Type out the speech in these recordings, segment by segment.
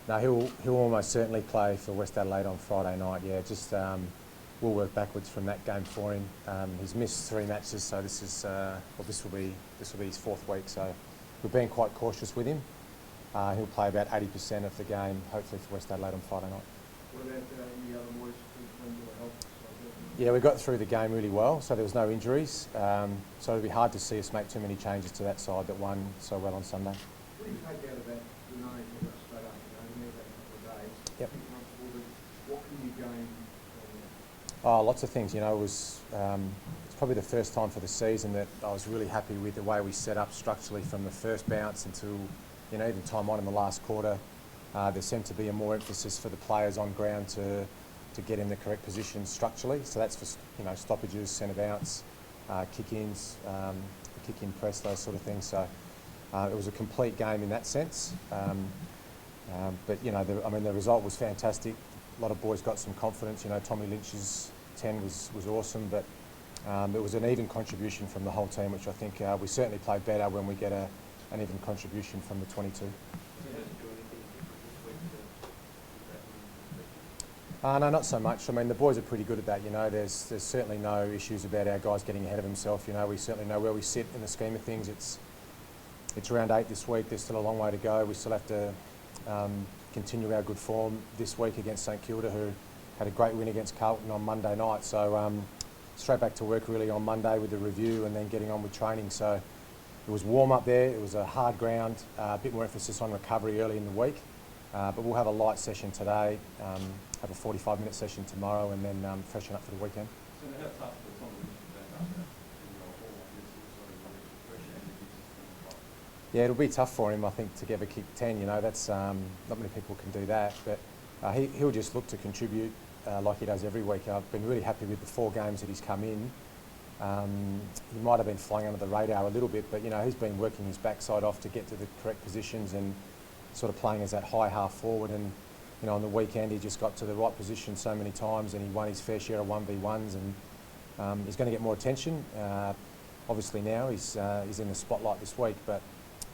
No, he'll almost certainly play for West Adelaide on Friday night. Yeah, just we'll work backwards from that game for him. He's missed 3 matches, so this will be his 4th week. So we're being quite cautious with him. He'll play about 80% of the game, hopefully for West Adelaide on Friday night. What about any other boys in terms of health? Yeah, we got through the game really well, so there was no injuries. So it'll be hard to see us make too many changes to that side that won so well on Sunday. What do you take out of that? You know, you got straight up, you know, that couple of days. Yep. What can you gain from that? Oh, lots of things. You know, it's probably the first time for the season that I was really happy with the way we set up structurally from the first bounce until, you know, even time on in the last quarter. There seemed to be a more emphasis for the players on ground to get in the correct position structurally. So that's for, you know, stoppages, centre bounce, kick-ins, the kick-in press, those sort of things. So it was a complete game in that sense. But, you know, the result was fantastic. A lot of boys got some confidence. You know, Tommy Lynch's 10 was awesome, but it was an even contribution from the whole team, which I think we certainly play better when we get an even contribution from the 22. No, not so much. I mean, the boys are pretty good at that. You know, there's certainly no issues about our guys getting ahead of himself. You know, we certainly know where we sit in the scheme of things. It's round 8 this week. There's still a long way to go. We still have to continue our good form this week against St Kilda, who had a great win against Carlton on Monday night. So straight back to work really on Monday with the review and then getting on with training. So it was warm up there. It was a hard ground. A bit more emphasis on recovery early in the week. But we'll have a light session today, have a 45-minute session tomorrow, and then freshen up for the weekend. So how tough for Tom Lynch to back up that, all this sort of pressure? Yeah, it'll be tough for him, I think, to ever kick 10. You know, that's not many people can do that. But he'll just look to contribute like he does every week. I've been really happy with the 4 games that he's come in. He might have been flying under the radar a little bit, but you know, he's been working his backside off to get to the correct positions and sort of playing as that high half forward. And you know, on the weekend he just got to the right position so many times, and he won his fair share of 1v1s, and he's going to get more attention. Obviously now he's in the spotlight this week, but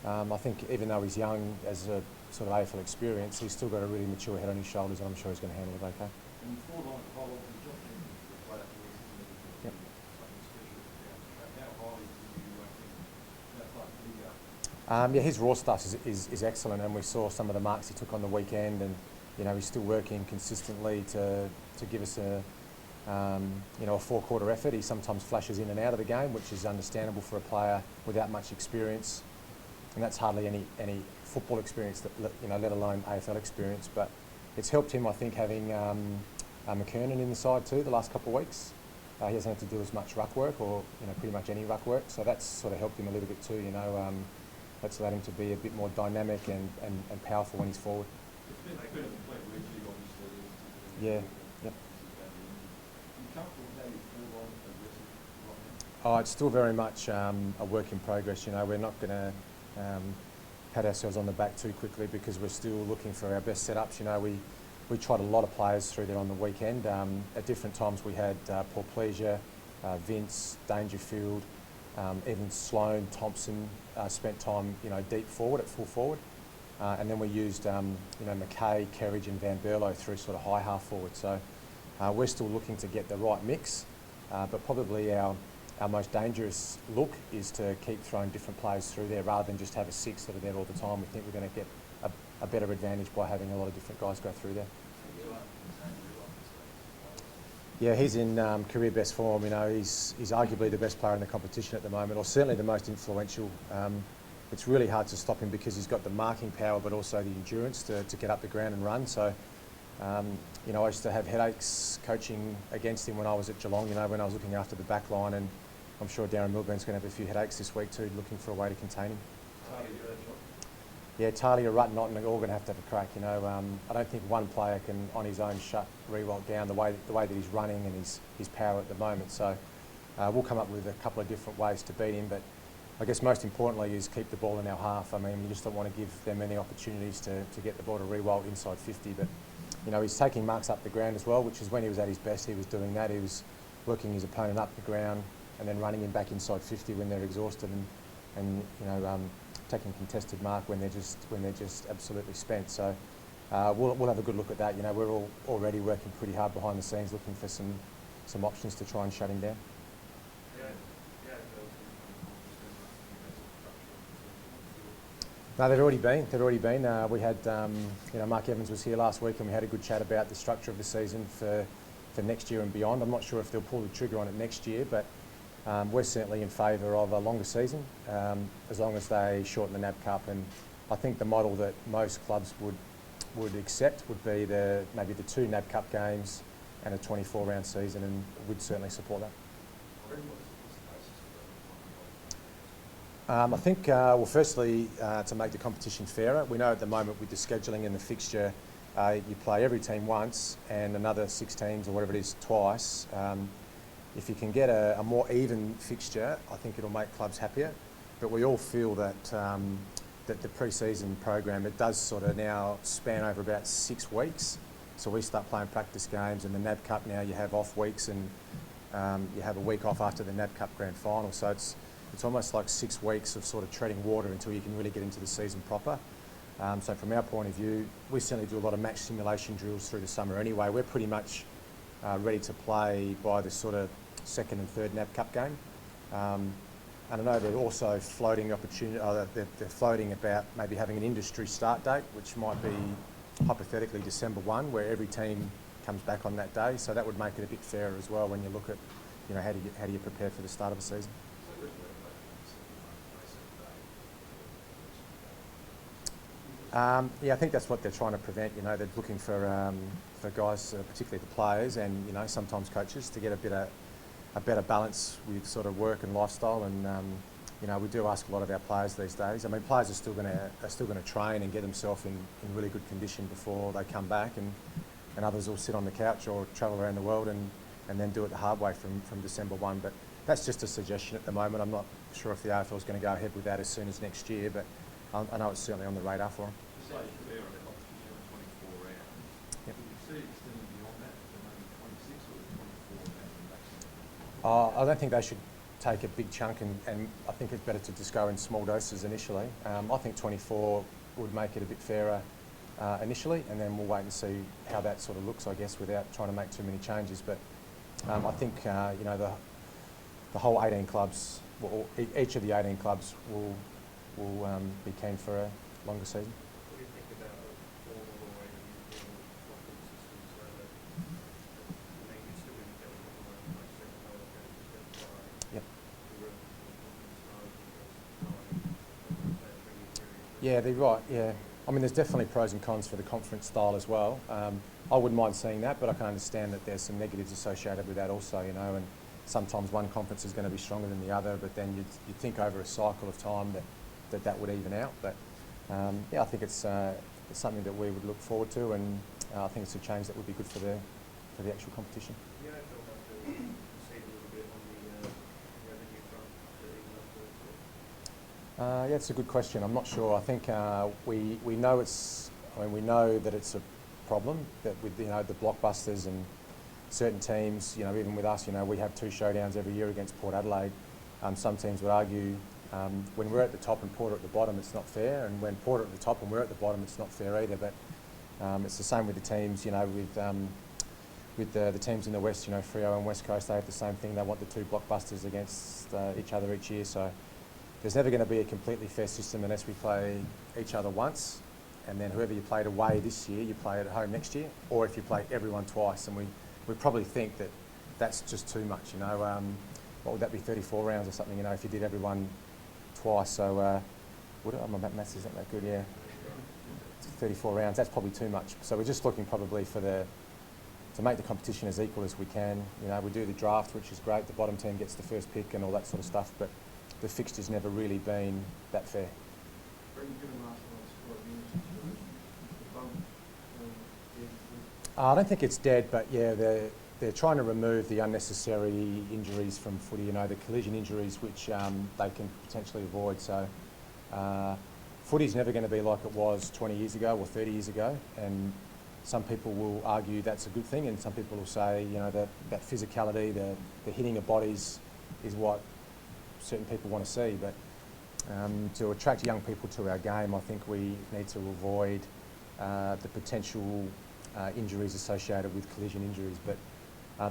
I think even though he's young as a sort of AFL experience, he's still got a really mature head on his shoulders, and I'm sure he's going to handle it okay. And 4 nights of whole the job team right up the West, yep. Something special. How highly do you think that type of leader? Yeah, his raw stuff is excellent, and we saw some of the marks he took on the weekend, and you know, he's still working consistently to give us a you know, a 4-quarter effort. He sometimes flashes in and out of the game, which is understandable for a player without much experience, and that's hardly any football experience, that, you know, let alone AFL experience. But it's helped him, I think, having McKernan in the side too the last couple of weeks. He hasn't had to do as much ruck work, or you know, pretty much any ruck work, so that's sort of helped him a little bit too. You know, that's allowed him to be a bit more dynamic and powerful when he's forward. It's been a complete week, obviously. Yeah. Yep. Oh, it's still very much a work in progress. You know, we're not going to pat ourselves on the back too quickly, because we're still looking for our best setups. You know, we tried a lot of players through there on the weekend. At different times we had Paul Pleasure, Vince, Dangerfield, even Sloane, Thompson spent time, you know, deep forward at full forward. And then we used, you know, McKay, Kerridge and Van Berlo through sort of high half forward. So we're still looking to get the right mix, but probably our most dangerous look is to keep throwing different players through there rather than just have a 6 that are there all the time. We think we're going to get a better advantage by having a lot of different guys go through there. Yeah, he's in career best form. You know, he's arguably the best player in the competition at the moment, or certainly the most influential. It's really hard to stop him because he's got the marking power, but also the endurance to get up the ground and run. So, you know, I used to have headaches coaching against him when I was at Geelong, you know, when I was looking after the back line, and I'm sure Darren Milburn's going to have a few headaches this week too, looking for a way to contain him. Yeah, Talia, Rutt, Nott, and all going to have a crack. You know, I don't think one player can, on his own, shut Riewoldt down the way that he's running and his power at the moment. So we'll come up with a couple of different ways to beat him, but I guess most importantly is keep the ball in our half. I mean, we just don't want to give them any opportunities to get the ball to Riewoldt inside 50. But you know, he's taking marks up the ground as well, which is when he was at his best. He was doing that. He was working his opponent up the ground and then running him back inside 50 when they're exhausted, and you know, taking contested mark when they're just absolutely spent. So we'll have a good look at that. You know, we're all already working pretty hard behind the scenes, looking for some options to try and shut him down. No, they've already been. We had, you know, Mark Evans was here last week, and we had a good chat about the structure of the season for next year and beyond. I'm not sure if they'll pull the trigger on it next year, but we're certainly in favour of a longer season, as long as they shorten the NAB Cup. And I think the model that most clubs would accept would be maybe the 2 NAB Cup games and a 24-round season, and we'd certainly support that. I think, well, firstly, to make the competition fairer. We know at the moment with the scheduling and the fixture, you play every team once and another 6 teams or whatever it is twice. If you can get a more even fixture, I think it'll make clubs happier. But we all feel that that the pre-season program, it does sort of now span over about 6 weeks. So we start playing practice games, and the NAB Cup now you have off weeks, and you have a week off after the NAB Cup Grand Final. So it's almost like 6 weeks of sort of treading water until you can really get into the season proper. So from our point of view, we certainly do a lot of match simulation drills through the summer anyway. We're pretty much ready to play by the sort of 2nd and 3rd NAB Cup game. And I know they're also floating they're floating about maybe having an industry start date, which might be hypothetically December 1, where every team comes back on that day. So that would make it a bit fairer as well when you look at, you know, how do you prepare for the start of a season. Yeah, I think that's what they're trying to prevent. You know, they're looking for guys, particularly the players, and you know, sometimes coaches, to get a better balance with sort of work and lifestyle. And you know, we do ask a lot of our players these days. I mean, players are still going to train and get themselves in really good condition before they come back, and others will sit on the couch or travel around the world and then do it the hard way from December 1. But that's just a suggestion at the moment. I'm not sure if the AFL is going to go ahead with that as soon as next year, but I know it's certainly on the radar for them. So you could air a competition of 24 rounds. Yep. Would you see it extending beyond that to maybe 26 or 24 maximum? I don't think they should take a big chunk, and I think it's better to just go in small doses initially. I think 24 would make it a bit fairer initially, and then we'll wait and see how that sort of looks, I guess, without trying to make too many changes. But I think you know, the whole 18 clubs, well, each of the 18 clubs will be keen for a longer season. What do you think about a formal or a informal locking system so that you still be fairly common, like second goal goes by Yep. the room Yeah, they're right. Yeah, I mean, there's definitely pros and cons for the conference style as well. I wouldn't mind seeing that, but I can understand that there's some negatives associated with that also. You know, and sometimes one conference is going to be stronger than the other, but then you'd think over a cycle of time that would even out. But yeah, I think it's something that we would look forward to, and I think it's a change that would be good for the actual competition. The AFL have to concede a little bit on the revenue front to even up the Yeah, it's a good question. I'm not sure. I think we know it's. I mean, we know that it's a problem that with, you know, the blockbusters and certain teams. You know, even with us, you know, we have 2 showdowns every year against Port Adelaide. Some teams would argue when we're at the top and Port are at the bottom, it's not fair, and when Port are at the top and we're at the bottom, it's not fair either. But it's the same with the teams. You know, with the teams in the West, you know, Freo and West Coast, they have the same thing. They want the 2 blockbusters against each other each year. So there's never going to be a completely fair system unless we play each other once, and then whoever you played away this year, you play at home next year, or if you play everyone twice. And we probably think that that's just too much. You know, what would that be, 34 rounds or something? You know, if you did everyone twice. So would it? Oh, my maths isn't that good. Yeah, 34 rounds. That's probably too much. So we're just looking probably to make the competition as equal as we can. You know, we do the draft, which is great. The bottom team gets the first pick and all that sort of stuff. But the fixture's never really been that fair. I don't think it's dead, but yeah, they're trying to remove the unnecessary injuries from footy. You know, the collision injuries, which they can potentially avoid. So footy's never going to be like it was 20 years ago or 30 years ago, and some people will argue that's a good thing, and some people will say, you know, that physicality, the hitting of bodies is what certain people want to see. But to attract young people to our game, I think we need to avoid the potential injuries associated with collision injuries. But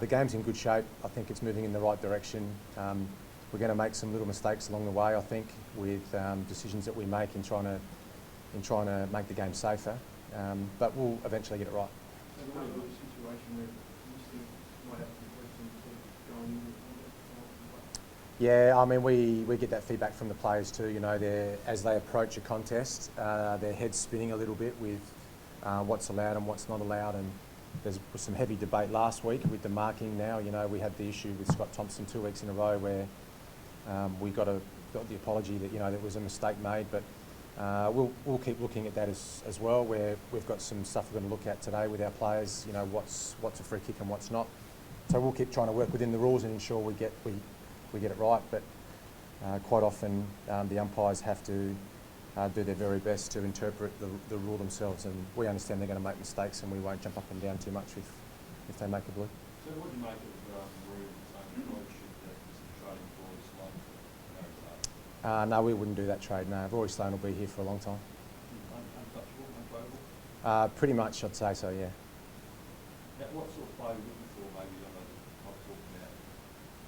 the game's in good shape. I think it's moving in the right direction. We're going to make some little mistakes along the way, I think, with decisions that we make in trying to make the game safer. But we'll eventually get it right. So there might be a situation where you think might have some questions going in the contest. Yeah, I mean, we get that feedback from the players too. You know, as they approach a contest, their heads spinning a little bit with what's allowed and what's not allowed. And there was some heavy debate last week with the marking now. You know, we had the issue with Scott Thompson 2 weeks in a row where we got the apology that, you know, there was a mistake made. But we'll keep looking at that as well, where we've got some stuff we're going to look at today with our players. You know, what's a free kick and what's not. So we'll keep trying to work within the rules and ensure we get it right. But quite often the umpires have to do their very best to interpret the rule themselves, and we understand they're going to make mistakes, and we won't jump up and down too much if they make a blue. So what do you make of Ruben's approach that trading for Sloan for No, we wouldn't do that trade. No, Rory Sloan will be here for a long time. Untouchable, unplayable? Pretty much, I'd say so. Yeah. Now, what sort of player are you looking for? Maybe I know I've talked about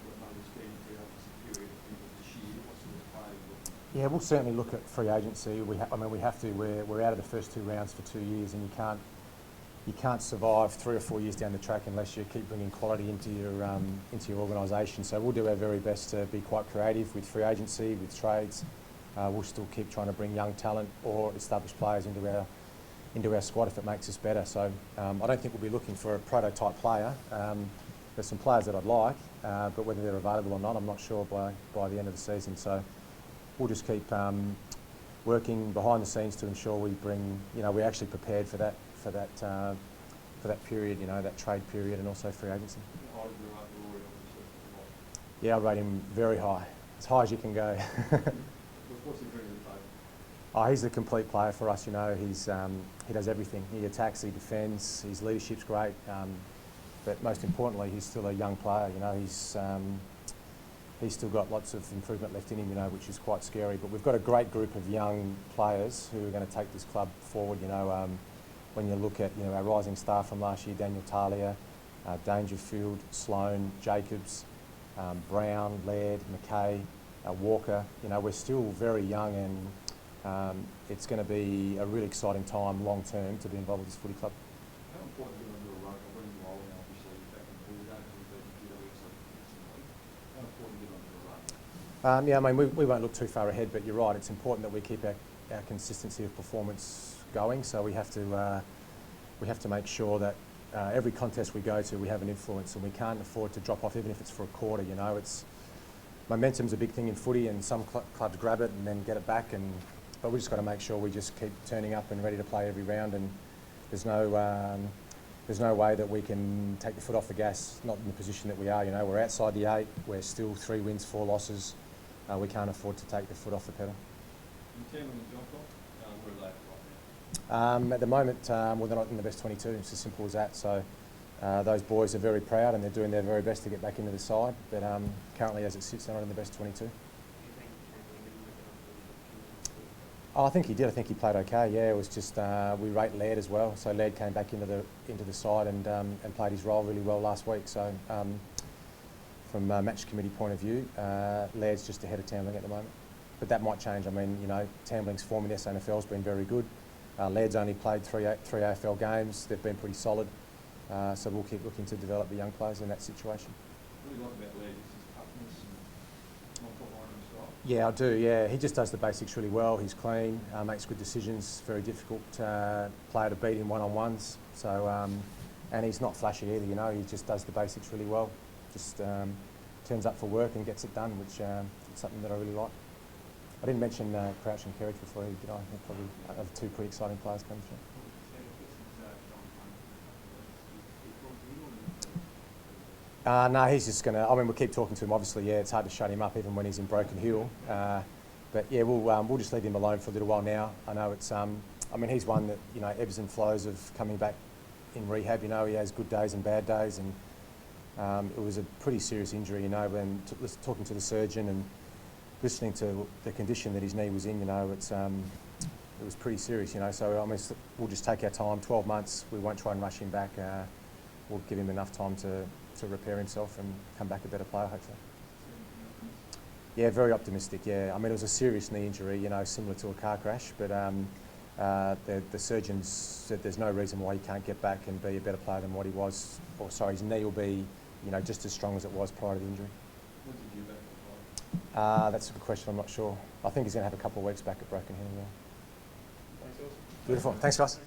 what maybe spending 3 hours period this year. What sort of player are you looking for? Yeah, we'll certainly look at free agency. I mean, we have to. We're out of the first 2 rounds for 2 years, and you can't survive 3 or 4 years down the track unless you keep bringing quality into your organisation. So we'll do our very best to be quite creative with free agency, with trades. We'll still keep trying to bring young talent or established players into our squad if it makes us better. So I don't think we'll be looking for a prototype player. There's some players that I'd like, but whether they're available or not, I'm not sure by the end of the season. So we'll just keep working behind the scenes to ensure we bring, you know, we're actually prepared for that period, you know, that trade period, and also free agency. How high do you rate Rory, obviously? Yeah, I rate him very high, as high as you can go. What's he bringing to the table? Oh, he's a complete player for us. You know, he does everything. He attacks, he defends. His leadership's great, but most importantly, he's still a young player. You know, he's still got lots of improvement left in him, you know, which is quite scary. But we've got a great group of young players who are going to take this club forward. You know, when you look at, you know, our rising star from last year, Daniel Talia, Dangerfield, Sloan, Jacobs, Brown, Laird, McKay, Walker. You know, we're still very young, and it's going to be a really exciting time long term to be involved with this footy club. How important is it on your run? I've been involved now, obviously, back in Kilda, we've been a few weeks recently. How important is it on your run? Yeah, I mean, we won't look too far ahead, but you're right. It's important that we keep our consistency of performance going. So we have to make sure that every contest we go to, we have an influence, and we can't afford to drop off, even if it's for a quarter. You know, momentum's a big thing in footy, and some clubs grab it and then get it back. But we just got to make sure we just keep turning up and ready to play every round. And there's no way that we can take the foot off the gas. Not in the position that we are. You know, we're outside the 8. We're still 3 wins, 4 losses. We can't afford to take the foot off the pedal. Your team and John, where are they right now? At the moment, well, they're not in the best 22. It's as simple as that. So those boys are very proud, and they're doing their very best to get back into the side. But currently, as it sits, they're not in the best 22. Oh, I think he did. I think he played okay. Yeah, it was just we rate Laird as well. So Laird came back into the side and played his role really well last week. So from a match committee point of view, Laird's just ahead of Tambling at the moment. But that might change. I mean, you know, Tambling's form in the SNFL has been very good. Laird's only played three AFL games. They've been pretty solid. So we'll keep looking to develop the young players in that situation. What do you like about Laird? Is his toughness and non-footballing style? Yeah, I do. Yeah, he just does the basics really well. He's clean, makes good decisions. Very difficult player to beat in one-on-ones. So, and he's not flashy either. You know, he just does the basics really well. Just turns up for work and gets it done, which is something that I really like. I didn't mention Crouch and Kerridge before, did I? They're probably have 2 pretty exciting players coming through. No, he's just going to. I mean, we'll keep talking to him. Obviously, yeah, it's hard to shut him up even when he's in Broken Hill. But yeah, we'll just leave him alone for a little while now. I know it's. I mean, he's one that, you know, ebbs and flows of coming back in rehab. You know, he has good days and bad days, and it was a pretty serious injury. You know, when talking to the surgeon and listening to the condition that his knee was in, you know, it's pretty serious, you know. So I mean, we'll just take our time. 12 months. We won't try and rush him back. We'll give him enough time to repair himself and come back a better player, hopefully. Yeah, very optimistic. Yeah, I mean, it was a serious knee injury, you know, similar to a car crash, but the surgeons said there's no reason why he can't get back and be a better player than what he was. Or sorry, his knee will be, you know, just as strong as it was prior to the injury. When's he due back to play? That's a good question. I'm not sure. I think he's going to have a couple of weeks back at Broken Hill. Yeah. Thanks, Ellis. Beautiful. Thanks, guys.